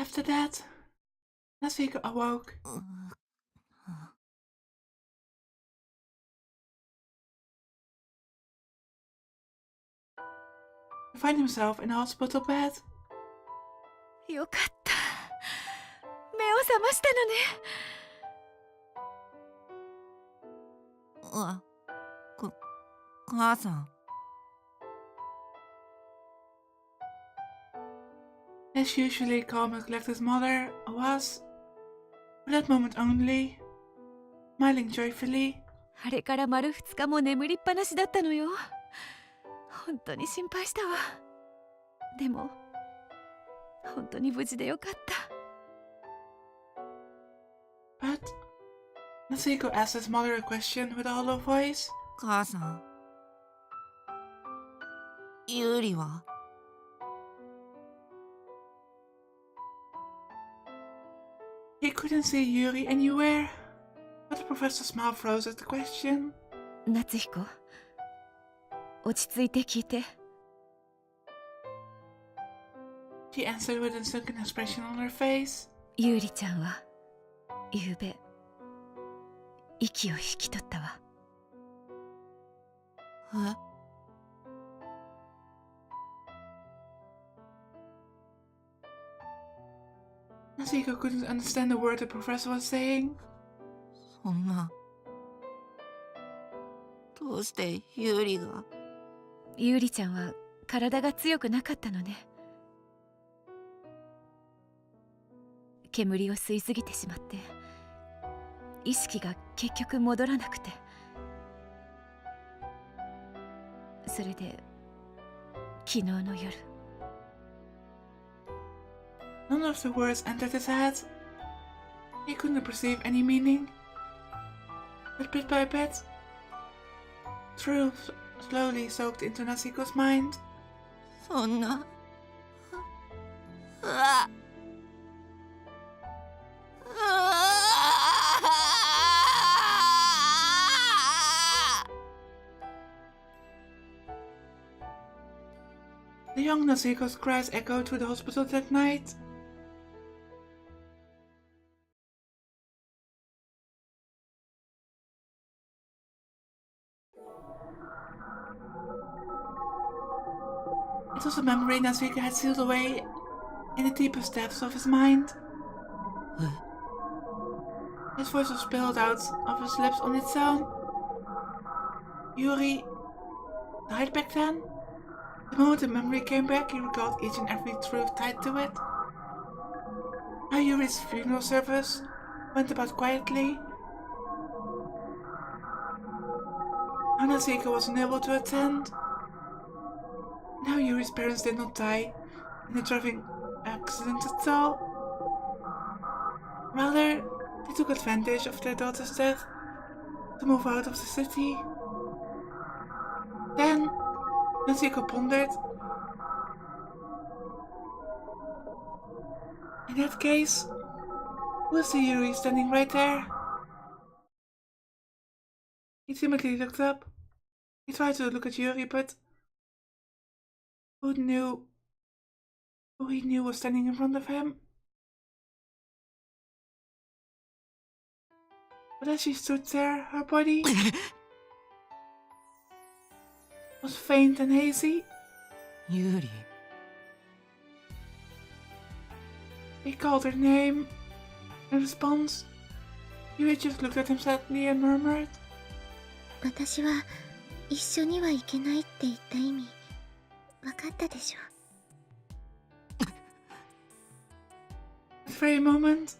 After that, Natsuhiko awoke. To find himself in a hospital bed. よかった。目を覚ましたのね。母さん。As usually, calm and collected mother was, for that moment only, smiling joyfully. あれから丸2日も眠りっぱなしだったのよ。本当に心配したわ。でも本当に無事でよかった。 But Natsuhiko asked his mother a question with a hollow voice. 母さん、ユーリはHe couldn't see Yuri anywhere, but the professor's smile froze at the question. 夏彦、落ち着いて聞いて。She answered with a sunken expression on her face. ユーリちゃんはゆうべ息を引き取ったわ。えNatsuhiko couldn't understand the word the professor was saying. そんな。どうしてユーリが。ユーリちゃんは体が強くなかったのね。煙を吸いすぎてしまって意識が結局戻らなくて、それで昨日の夜。None of the words entered his head. He couldn't perceive any meaning. But bit by bit, truth slowly soaked into Natsuhiko's mind. そんな。うわ。The young Natsuhiko's cries echoed through the hospital that night. It was a memory Natsuhiko had sealed away in the deepest depths of his mind. His voice was spilled out of his lips on its own. Yuri died back then? The moment the memory came back, he recalled each and every truth tied to it. How Yuri's funeral service went about quietly. How Natsuhiko was unable to attend. And how Yuri's parents did not die in a driving accident at all. Rather, they took advantage of their daughter's death to move out of the city. Then, Natsuhiko pondered. In that case, who is the Yuri standing right there? He timidly looked up. He tried to look at Yuri, but who he knew was standing in front of him? But as she stood there, her body was faint and hazy. Yuri. He called her name. In response, Yuri just looked at him sadly and murmured, 私は一緒には行けないって言った意味、分かったでしょ。At the very moment,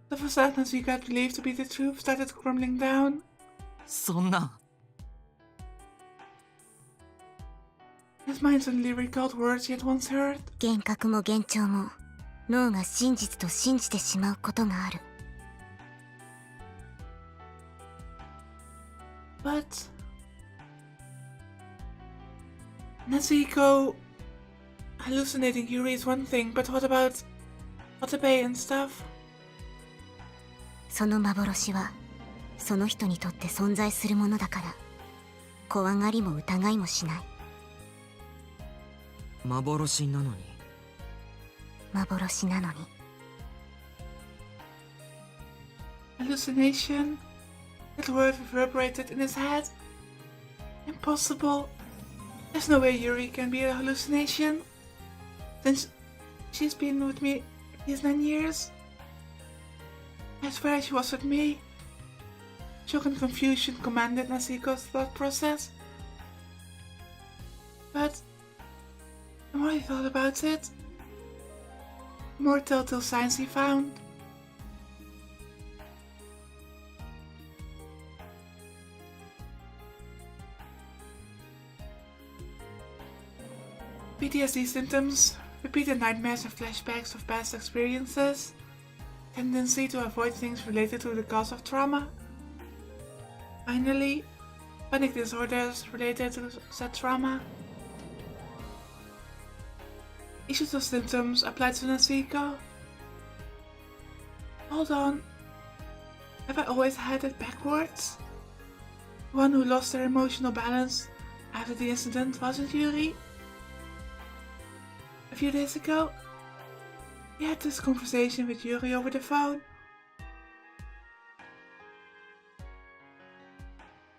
the facade Natsuhiko had believed to be the truth started crumbling down. そんな。His mind suddenly recalled words he had once heard. 幻覚も幻聴も脳が真実と信じてしまうことがある。But Natsuhiko hallucinating Yuri is one thing, but what about Watabe and stuff? その幻はその人にとって存在するものだから怖がりも疑いもしない。幻なのに。幻なのに Hallucination. That word reverberated in his head. Impossible. There's no way Yuri can be a hallucination. Since she's been with me these 9 years. I swear she was with me. Shock and confusion commanded Nasiko's thought process. But the more he thought about it, the more telltale signs he found. PTSD symptoms, repeated nightmares and flashbacks of past experiences, tendency to avoid things related to the cause of trauma. Finally, panic disorders related to said trauma. Issues of symptoms applied to Nasiko. Hold on, have I always had it backwards? The one who lost their emotional balance after the incident wasn't Yuri? A few days ago, he had this conversation with Yuri over the phone.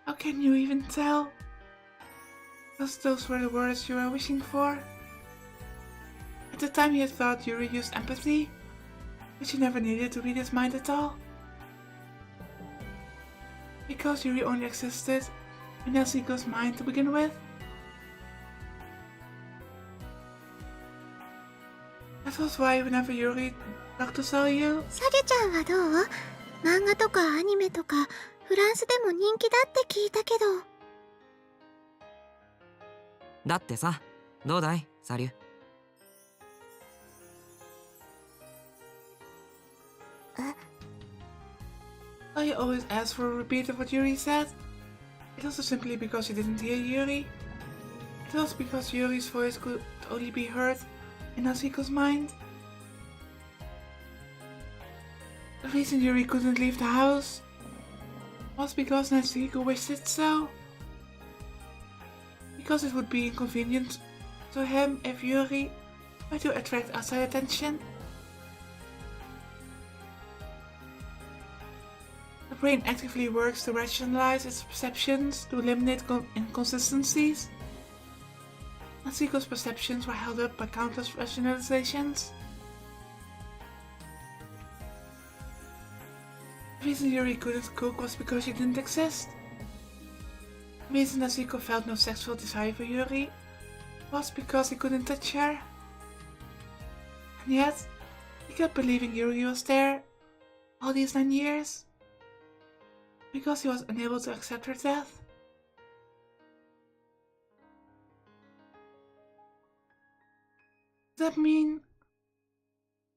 How can you even tell? Because those were the words you were wishing for. At the time he had thought Yuri used empathy, but you never needed to read his mind at all. Because Yuri only existed in Nasiko's mind to begin with. That was why whenever Yuri talked to sell you, サゲちゃんはどう？漫画とかアニメとかフランスでも人気だって聞いたけど。だってさ、どうだい、サリュ。I always asked for a repeat of what Yuri said. It wasn't simply because you didn't hear Yuri. It was because Yuri's voice could only be heard in Nasiko's mind. The reason Yuri couldn't leave the house was because Nasiko wished it so. Because it would be inconvenient to him if Yuri were to attract outside attention. The brain actively works to rationalize its perceptions to eliminate inconsistencies. Nasiko's perceptions were held up by countless rationalizations. The reason Yuri couldn't cook was because she didn't exist. The reason Nasiko felt no sexual desire for Yuri was because he couldn't touch her. And yet, he kept believing Yuri was there all these 9 years. Because he was unable to accept her death. Does that mean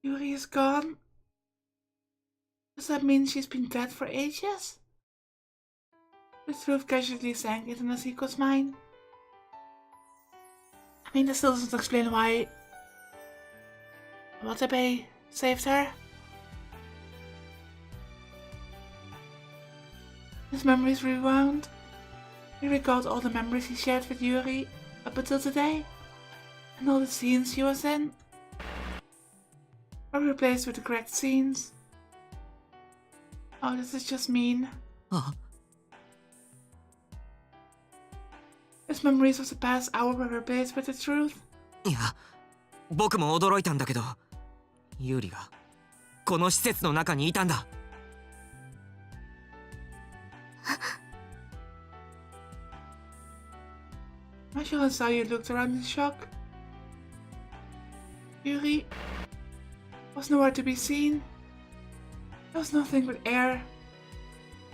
Yuri is gone? Does that mean she's been dead for ages? The truth casually sank into Nasiko's mind. I mean, that still doesn't explain why Watabe saved her. His memories rewound. He recalled all the memories he shared with Yuri up until today, and all the scenes he was in were replaced with the correct scenes. Oh, this is just mean. His memories of the past hour were replaced with the truth. いや、僕も驚いたんだけど、ユーリがこの施設の中にいたんだ。Marshall and Sayu looked around in shock. Yuri was nowhere to be seen. There was nothing but air.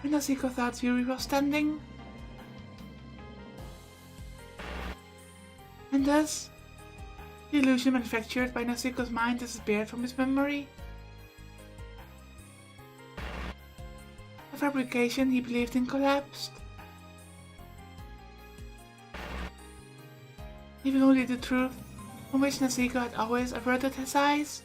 And Nasiko thought Yuri was standing. And thus, the illusion manufactured by Nasiko's mind disappeared from his memory. The fabrication he believed in collapsed. Leaving only the truth from which Nasiko had always averted his eyes.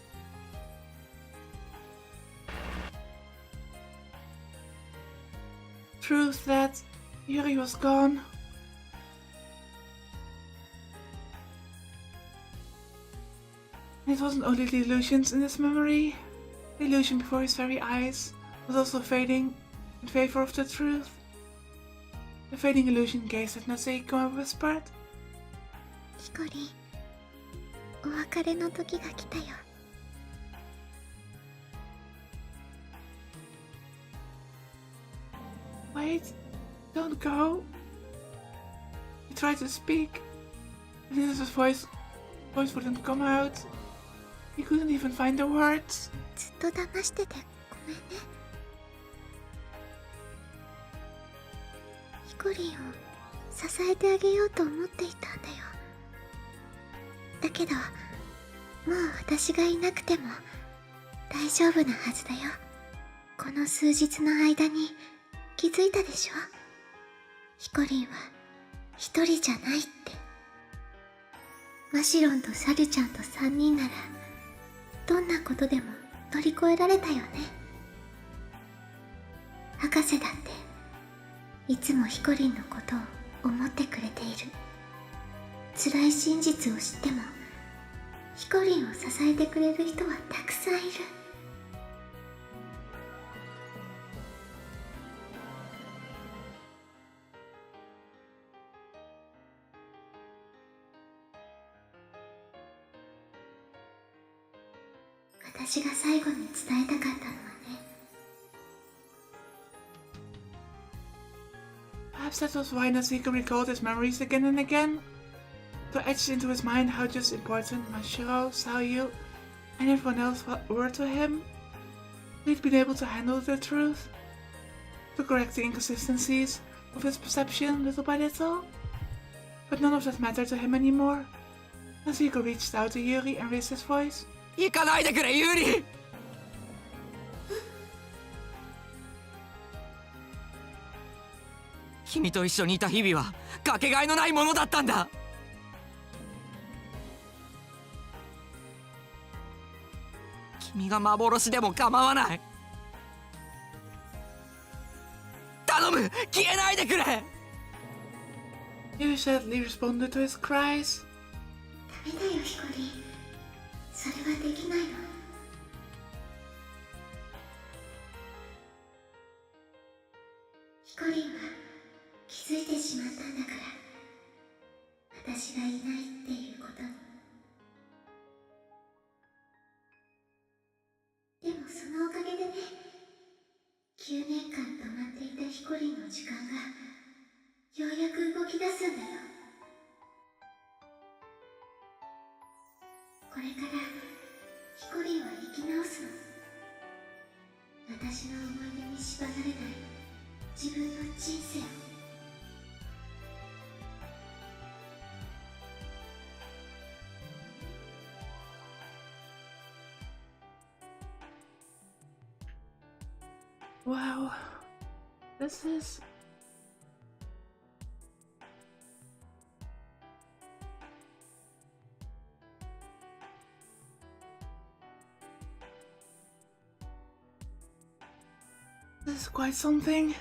Truth that Yuri was gone. And it wasn't only the illusions in his memory, the illusion before his very eyes was also fading in favor of the truth. The fading illusion gazed at Natsuko and whispered, ヒコリン、お別れの時が来たよ。Wait, don't go. He tried to speak, and his voice wouldn't come out. He couldn't even find the words. ずっと騙しててごめんね。ヒコリンを支えてあげようと思っていたんだよ。だけど、もう私がいなくても大丈夫なはずだよ。この数日の間に気づいたでしょ？ヒコリンは一人じゃないって。マシロンとサルちゃんと3人ならどんなことでも乗り越えられたよね。博士だっていつもヒコリンのことを思ってくれている。辛い真実を知ってもヒコリンを支えてくれる人はたくさんいる。私が最後に伝えたかったのはね。Perhaps that was why Natsuko recalled his memories again and again. To etch into his mind how just important Mashiro, Saoyu, and everyone else were to him. He'd been able to handle the truth, to correct the inconsistencies of his perception little by little. But none of that mattered to him anymore. Natsuko reached out to Yuri and raised his voice. 行かないでくれユーリ。君と一緒にいた日々はかけがえのないものだったんだ。君が幻でも構わない。頼む、消えないでくれ。 Yuri sadly responded to his cries. ダメだよヒコリン、それはできないの。ヒコリンは気づいてしまったんだから、私がいないっていうことに。でもそのおかげでね、9年間止まっていたヒコリンの時間がようやく動き出すんだよ。これからヒコリンは生き直すの。私の思い出に縛られない自分の人生を。Wow, this is... This is quite something.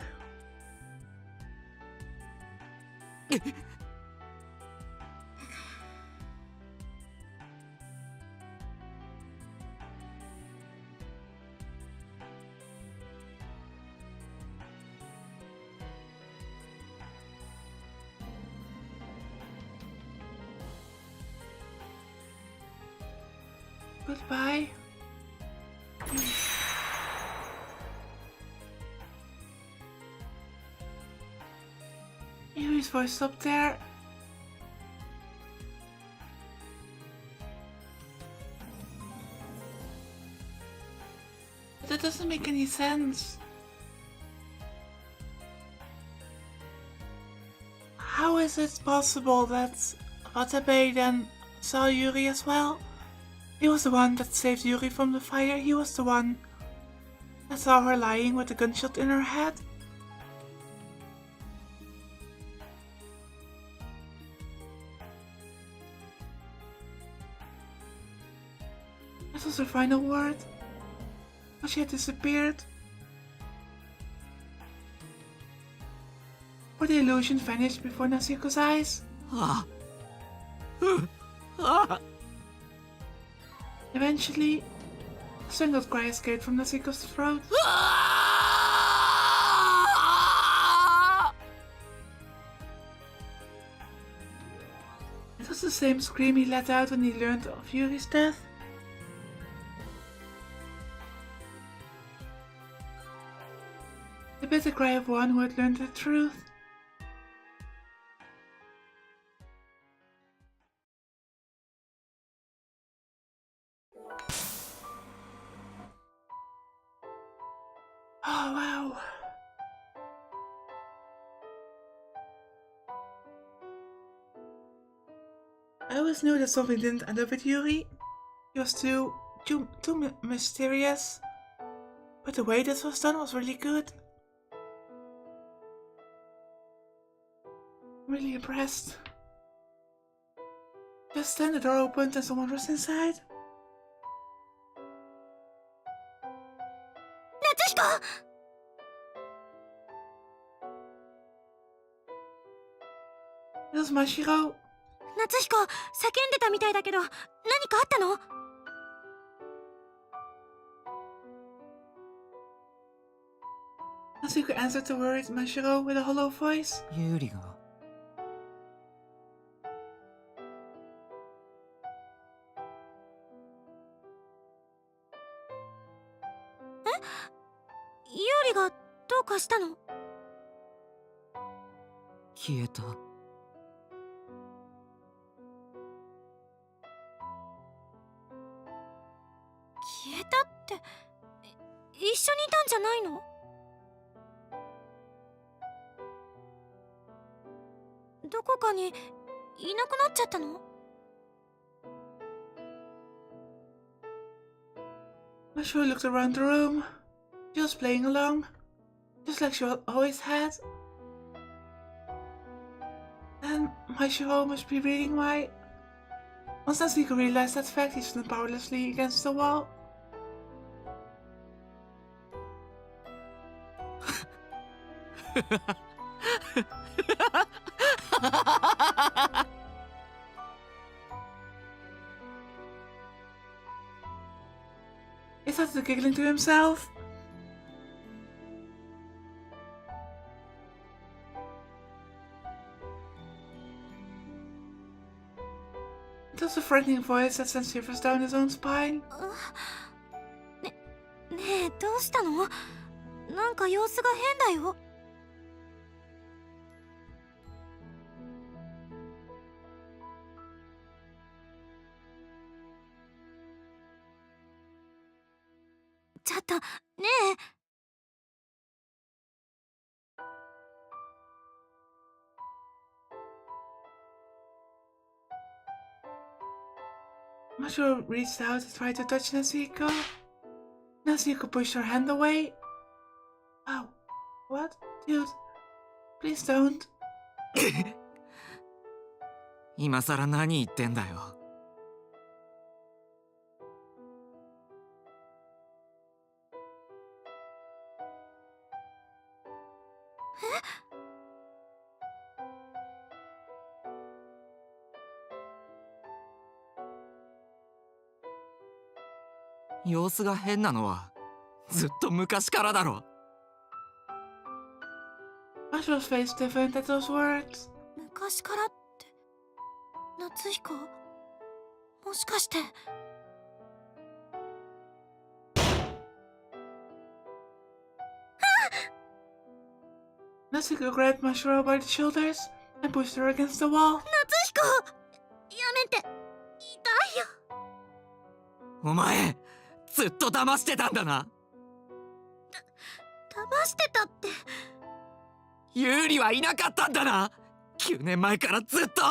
Goodbye. Yuri's voice stopped there. But that doesn't make any sense. How is it possible that Watabe then saw Yuri as well? He was the one that saved Yuri from the fire. He was the one that saw her lying with a gunshot in her head. That was her final word. But she had disappeared. Or the illusion vanished before Natsuko's eyes. Eventually, a strangled cry escaped from Natsuko's throat. same scream he let out when he learned of Yuri's death. The bitter cry of one who had learned the truth. Oh wow. I always knew that something didn't end up with Yuri. He was too mysterious. But the way this was done was really good. I'm really impressed. Just then the door opened and someone was inside. Natsuhiko! It was Mashiro. 夏彦、叫んでたみたいだけど、何かあったの？ Natsuhiko answered the word Mashiro with a hollow voice. ユーリがユーリがどうかしたの？消えた。消えたって、一緒にいたんじゃないの？どこかにいなくなっちゃったの？ Mashiro looked around the room. She was playing along, just like she always had. And Mashiro must be reading why. Once Natsuhiko realized that fact, he stood powerlessly against the wall. He started giggling to himself. It was a frightening voice that sent shivers down his own spine. ねえ、どうしたの？なんか様子が変だよ。ちょっと、ねえ。Mashiro reached out and tried to touch Natsuhiko. Natsuhiko pushed her hand away. Oh, what? Dude, please don't. 今さら何言ってんだよ。様子が変なのはずっと昔からだろ。 Mashiro's face stiffened at those words. 昔からって、夏彦？もしかして。 Natsuhiko grabbed Mashiro by the shoulders and pushed her against the wall. 夏彦！やめて。痛いよ。お前ずっと騙してたんだな。騙してたって。ユーリはいなかったんだな。9年前からずっと。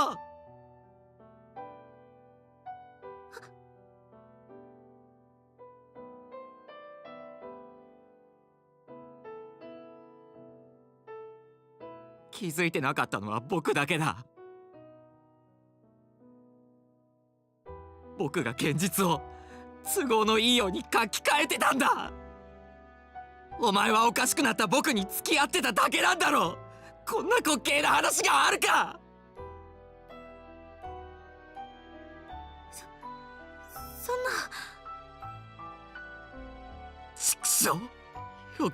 気づいてなかったのは僕だけだ。僕が現実を都合のいいように書き換えてたんだ。お前はおかしくなった僕に付き合ってただけなんだろう。こんな滑稽な話があるか。そんな。畜生、よ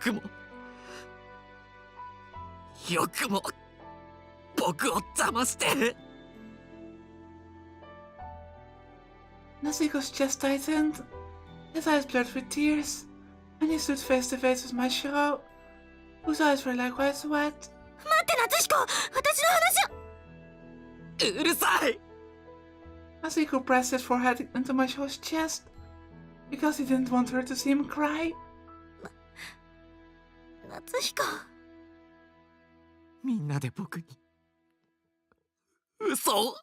くも僕を騙して。Nasiko's chest tightened, his eyes blurred with tears, and he stood face to face with Mashiro, whose eyes were likewise wet. 待って夏彦、私の話を。うるさい。 Nasiko pressed his forehead into Mashiro's chest, because he didn't want her to see him cry. 夏彦。みんなで僕に嘘を。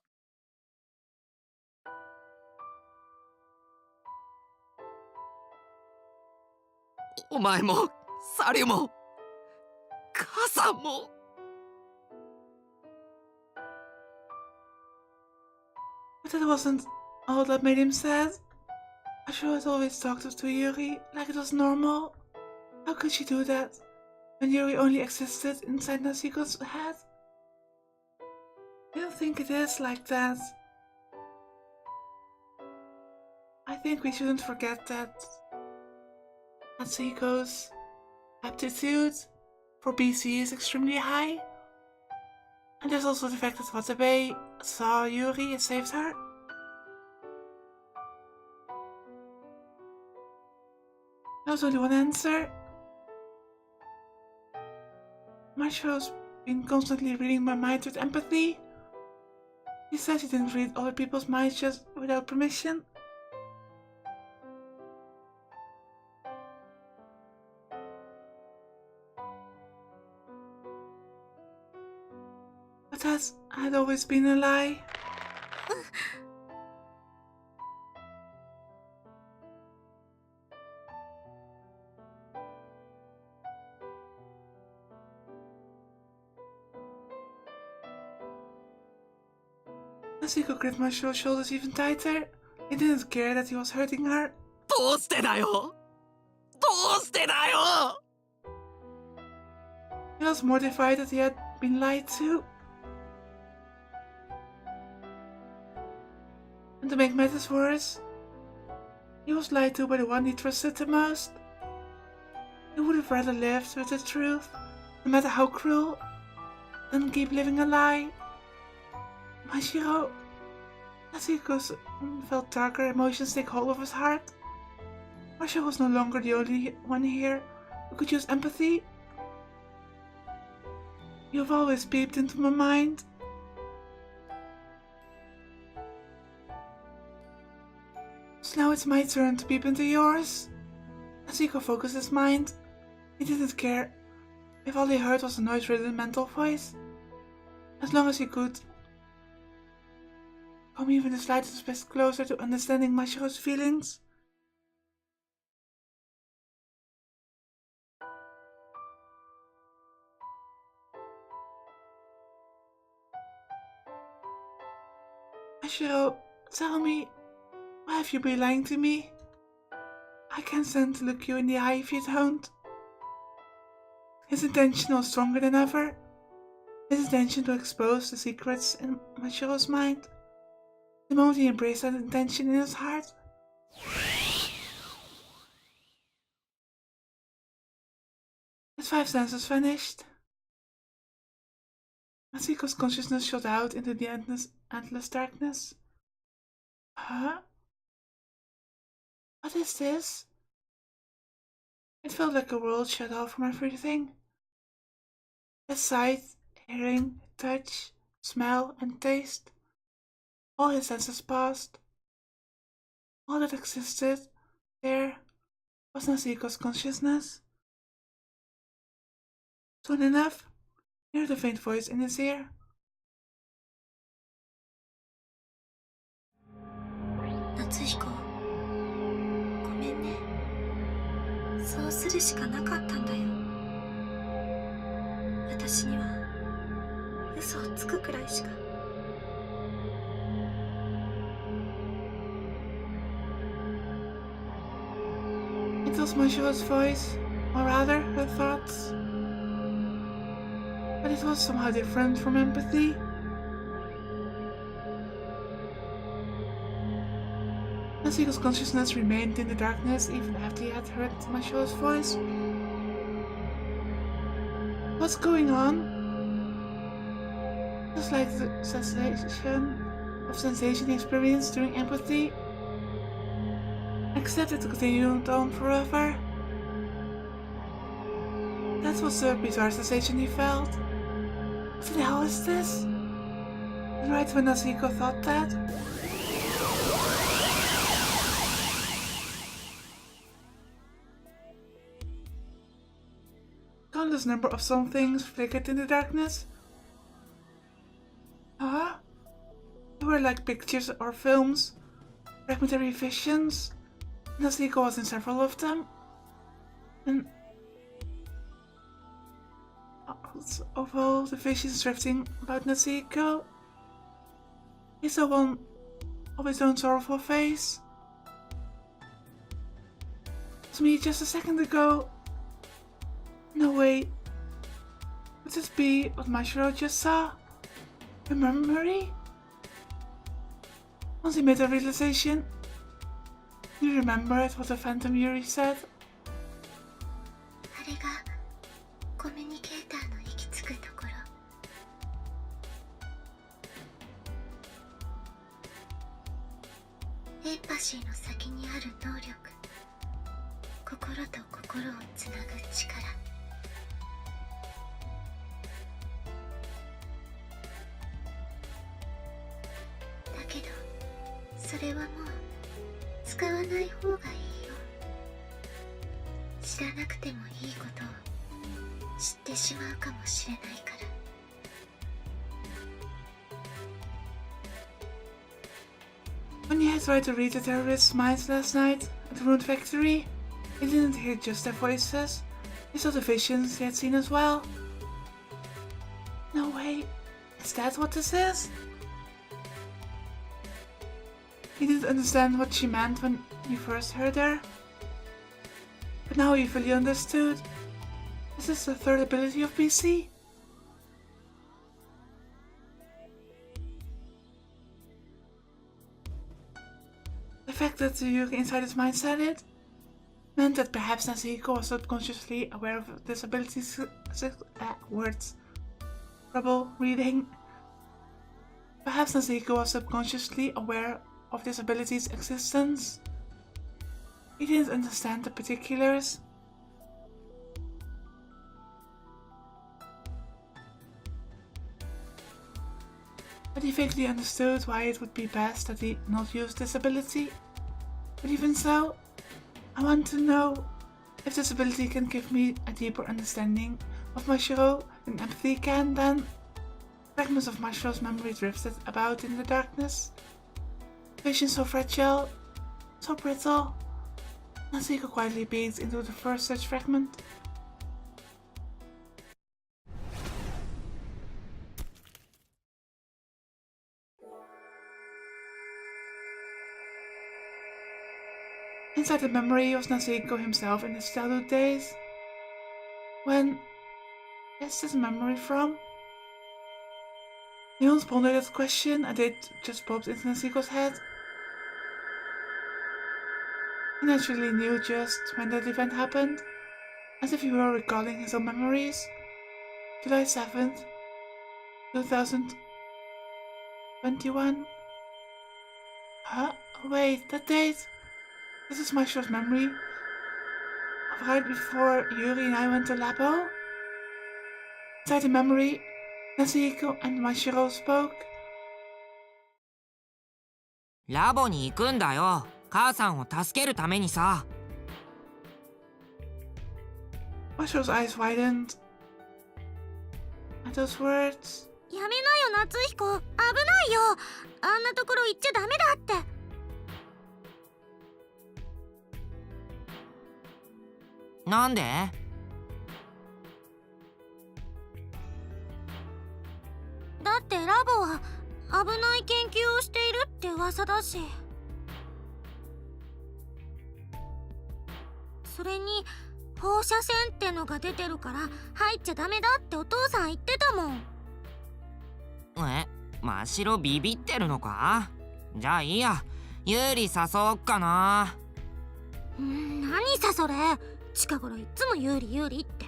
お前もサリュも母さんも。But that wasn't all that made him sad. Mashiro had always talked to Yuri like it was normal. How could she do that when Yuri only existed inside Nasiko's head? I don't think it is like that. I think we shouldn't forget that Natsuhiko's aptitude for BC is extremely high. And there's also the fact that Watabe saw Yuri and saved her. There was only one answer. Mashiro's been constantly reading my mind with empathy. He says he didn't read other people's minds just without permission. But that had always been a lie. Nasiko gripped Mashiro's shoulders even tighter. He didn't care that he was hurting her. どうしてだよ。どうしてだよ。 He was mortified that he had been lied to. And to make matters worse, he was lied to by the one he trusted the most. He would have rather lived with the truth, no matter how cruel, than keep living a lie. Mashiro, Natsuhiko's felt darker emotions take hold of his heart. Mashiro was no longer the only one here who could use empathy. You've always peeped into my mind. So now it's my turn to peep into yours. Natsuhiko focused his mind. He didn't care if all he heard was a noise-ridden mental voice. As long as he could come even the slightest bit closer to understanding Mashiro's feelings. Mashiro, tell me, why have you been lying to me? I can't stand to look you in the eye if you don't. His intention was stronger than ever. His intention to expose the secrets in Mashiro's mind. The moment he embraced that intention in his heart. His five senses vanished. Natsuhiko's consciousness shot out into the endless darkness. Huh? What is this? It felt like a world shut off from everything. His sight, hearing, touch, smell, and taste. All his senses passed. All that existed there was Natsuhiko's consciousness. Soon enough, he heard a faint voice in his ear. 夏彦、ごめんね。そうするしかなかったんだよ。私には嘘をつくくらいしか。It was Mashiro's voice, or rather, her thoughts. But it was somehow different from empathy. Natsuhiko's consciousness remained in the darkness even after he had heard Mashiro's voice. What's going on? Just like the sensation he experienced during empathy, accepted to continue on forever. That was the bizarre sensation he felt. What the hell is this? And right when Nasiko thought that, countless number of somethings flickered in the darkness. They were like pictures or films, fragmentary visions. Nasiko was in several of them. And of all the visions drifting about Nasiko, he saw one of his own sorrowful face. It's me just a second ago. No way. Could this be what Mashiro just saw? A memory? Once he made a realization, he remembered what the Phantom Yuri said. あれがコミュニケーターの行き着くところ。エンパシーの先にある能力。心と心をつなぐ力。だけどそれはもう使わない方がいいよ。知らなくてもいいことを知ってしまうかもしれないから。When he had tried to read the terrorists' minds last night at the ruined factory, he didn't hear just their voices. He saw the visions he had seen as well. No way, is that what this is? He didn't understand what she meant when he first heard her. But now he fully understood. This is the third ability of BC. The fact that the Yuri inside his mind said it meant that perhaps Nasiko was subconsciously aware of this ability's words. Trouble reading. Perhaps Nasiko was subconsciously aware of this ability's existence. He didn't understand the particulars. But he vaguely understood why it would be best that he not use this ability. But even so, I want to know if this ability can give me a deeper understanding of Mashiro than empathy can then. Fragments of Mashiro's memory drifted about in the darkness. Vision so fragile, so brittle. Nasiko quietly peeked into the first such fragment. Inside the memory was Nasiko himself in his childhood days. When is this memory from? He once pondered that question and it just popped into Nasiko's head. He naturally knew just when that event happened, as if he were recalling his own memories. July 7th, 2021. Huh? Wait, that date? This is my short memory of right before Yuri and I went to Labo. Inside the memory, Nasiko and Mashiro spoke. ラボに行くんだよ。母さんを助けるためにさ。Mashiro's eyes widened at those words. やめなよ夏彦、危ないよ。あんなところ行っちゃダメだって。なんで？だってラボは危ない研究をしているって噂だし。それに放射線ってのが出てるから入っちゃダメだってお父さん言ってたもん。真白ビビってるのか？じゃあいいや、ユーリ誘おっかな。何さそれ。近頃いつもユーリユーリって。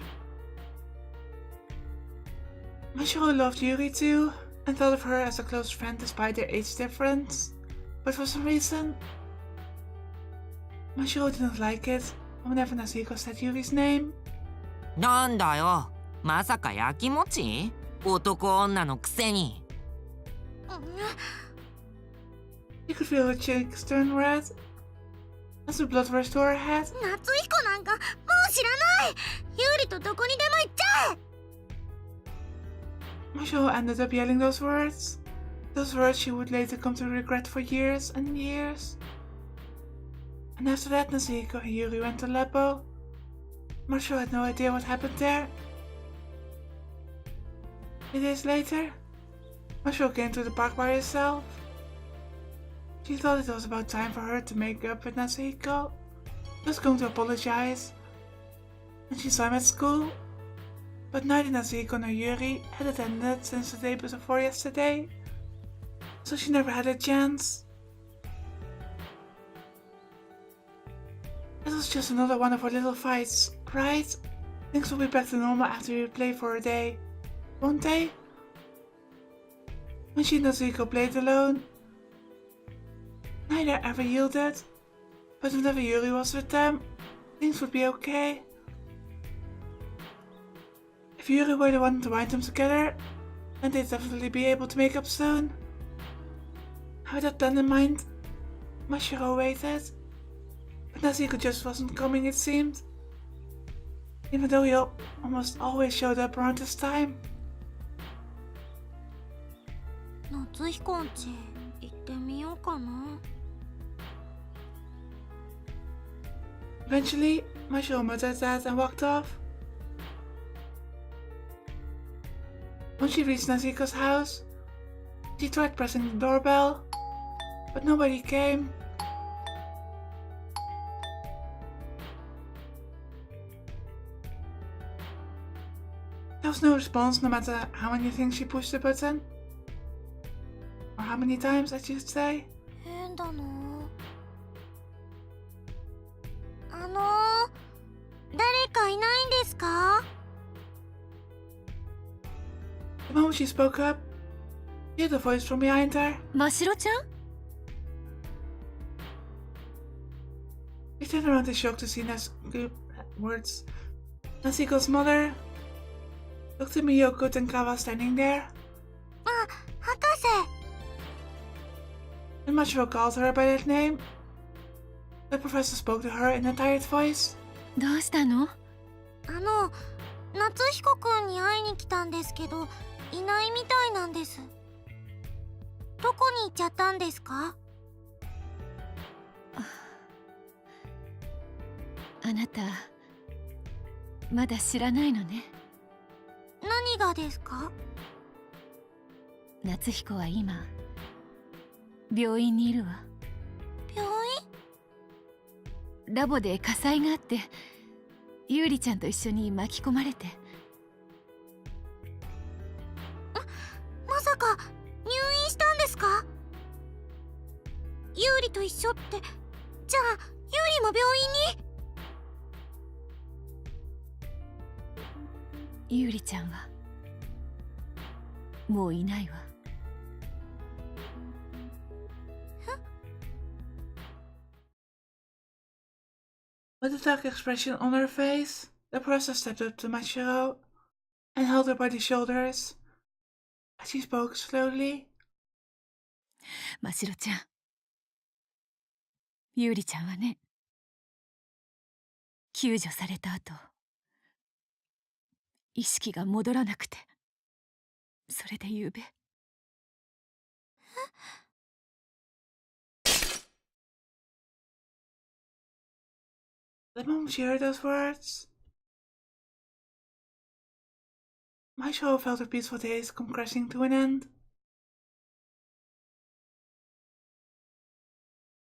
Mashiro loved Yuri too, and thought of her as a close friend despite their age difference. But for some reason, Mashiro didn't like it whenever Natsuhiko said Yuri's name. なんだよ、まさかやきもち？男女のくせに。She could feel her cheeks turn red as the blood rushed to her head. 夏彦なんかもう知らない。ユーリとどこにでも行っちゃえ。 Mashiro ended up yelling those words. Those words she would later come to regret for years and years. And after that, Natsuhiko and Yuri went to Leppo. Mashiro had no idea what happened there. 3 days later, Mashiro came to the park by herself. She thought it was about time for her to make up with Natsuhiko. She was going to apologize. And she saw him at school. But neither Natsuhiko nor Yuri had attended since the day before yesterday. So she never had a chance. It was just another one of our little fights, right? Things will be back to normal after we play for a day, won't they? When she and Natsuhiko played alone, neither ever yielded, but whenever Yuri was with them, things would be okay. If Yuri were the one to bind them together, then they'd definitely be able to make up soon. With that plan in mind, Mashiro waited, but Natsuhiko just wasn't coming, it seemed. Even though he almost always showed up around this time. 夏彦んち行ってみようかな。 Eventually, Mashiro muttered that and walked off. When she reached Natsuhiko's house, she tried pressing the doorbell, but nobody came. There was no response no matter how many things she pushed the button. Or how many times, I should say. 変だな。誰かいないんですか？ The moment she spoke up, she heard a voice from behind her. ましろちゃん？ She turned around in shock to see Natsuhiko's mother, Dr. Miyoko Tenkawa, standing there. あ、博士。 When Mashiro called her by that name, the professor spoke to her in a tired voice. どうしたの？夏彦くんに会いに来たんですけど、いないみたいなんです。どこに行っちゃったんですか？あなたまだ知らないのね。何がですか？夏彦は今病院にいるわ。病院？ラボで火災があってゆうりちゃんと一緒に巻き込まれて。まさか入院したんですか？ゆうりと一緒って、じゃあゆうりも病院に？ゆうりちゃんはもういないわ。With a dark expression on her face, the professor stepped up to Mashiro and held her by the shoulders. As she spoke slowly. ましろちゃん、ゆうりちゃんはね、救助された後意識が戻らなくて、それでゆうべ。The moment she heard those words, Mashiro felt her peaceful days come crashing to an end.